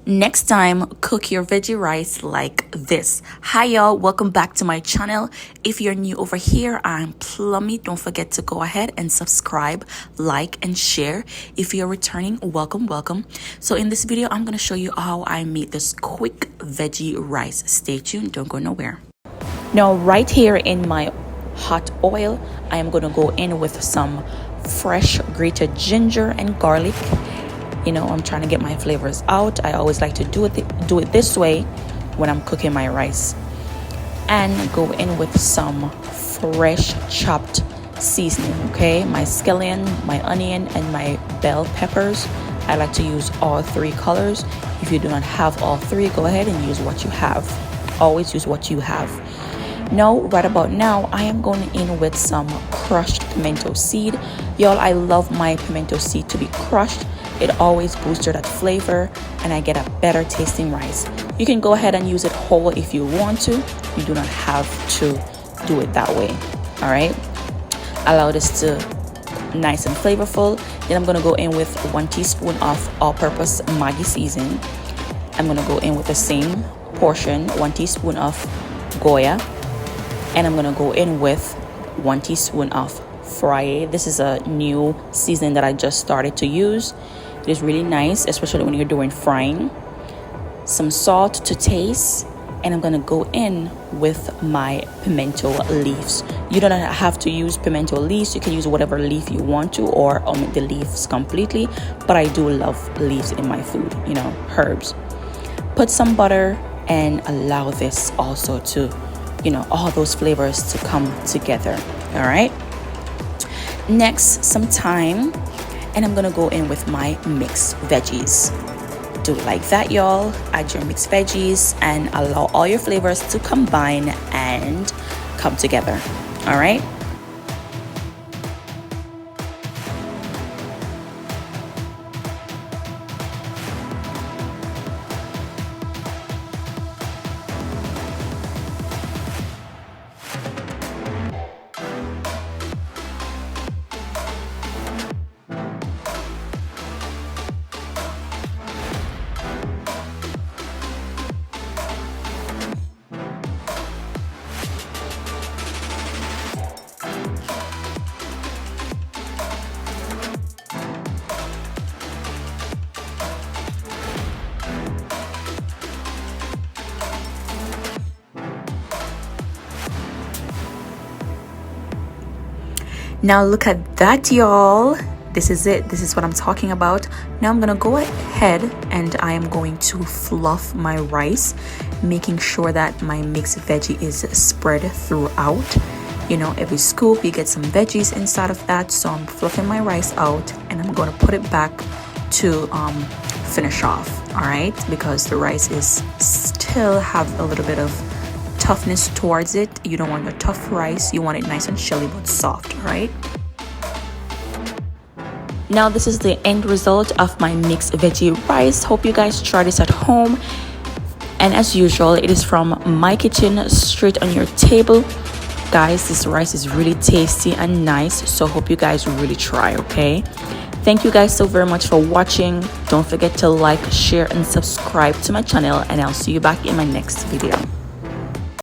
Next time, cook your veggie rice like this. Hi y'all, welcome back to my channel. If you're new over here, I'm Plummy. Don't forget to go ahead and subscribe, like, and share. If you're returning, welcome. So in this video, I'm going to show you how I made this quick veggie rice. Stay tuned, don't go nowhere. Now, right here in my hot oil, I am going to go in with some fresh grated ginger and garlic. You know, I'm trying to get my flavors out. I always like to do it this way when I'm cooking my rice. And go in with some fresh chopped seasoning, okay? My scallion, my onion, and my bell peppers. I like to use all three colors. If you do not have all three, go ahead and use what you have. Always use what you have. Now, right about now, I am going in with some crushed pimento seed. Y'all, I love my pimento seed to be crushed. It always boosts that flavor and I get a better tasting rice. You can go ahead and use it whole if you want to. You do not have to do it that way. All right. Allow this to nice and flavorful. Then I'm going to go in with 1 teaspoon of all-purpose Maggi season. I'm going to go in with the same portion, 1 teaspoon of Goya. And I'm going to go in with 1 teaspoon of Fry. This is a new seasoning that I just started to use. It is really nice, especially when you're doing frying. Some salt to taste, and I'm gonna go in with my pimento leaves. You don't have to use pimento leaves. You can use whatever leaf you want to, or omit the leaves completely. But I do love leaves in my food, you know, herbs. Put some butter and allow this also to, you know, all those flavors to come together. All right. Next, some thyme, and I'm gonna go in with my mixed veggies. Do it like that, y'all. Add your mixed veggies and allow all your flavors to combine and come together. All right. Now look at that, y'all. This is it. This is what I'm talking about. Now I'm gonna go ahead and I am going to fluff my rice, making sure that my mixed veggie is spread throughout. You know, every scoop you get some veggies inside of that. So I'm fluffing my rice out and I'm gonna put it back to finish off. All right, because the rice is still have a little bit of toughness towards it. You don't want a tough rice. You want it nice and chilly but soft. All right. Now this is the end result of my mixed veggie rice. Hope you guys try this at home. And as usual, it is from my kitchen, straight on your table. Guys, this rice is really tasty and nice. So hope you guys really try. Okay. Thank you guys so very much for watching. Don't forget to like, share, and subscribe to my channel. And I'll see you back in my next video.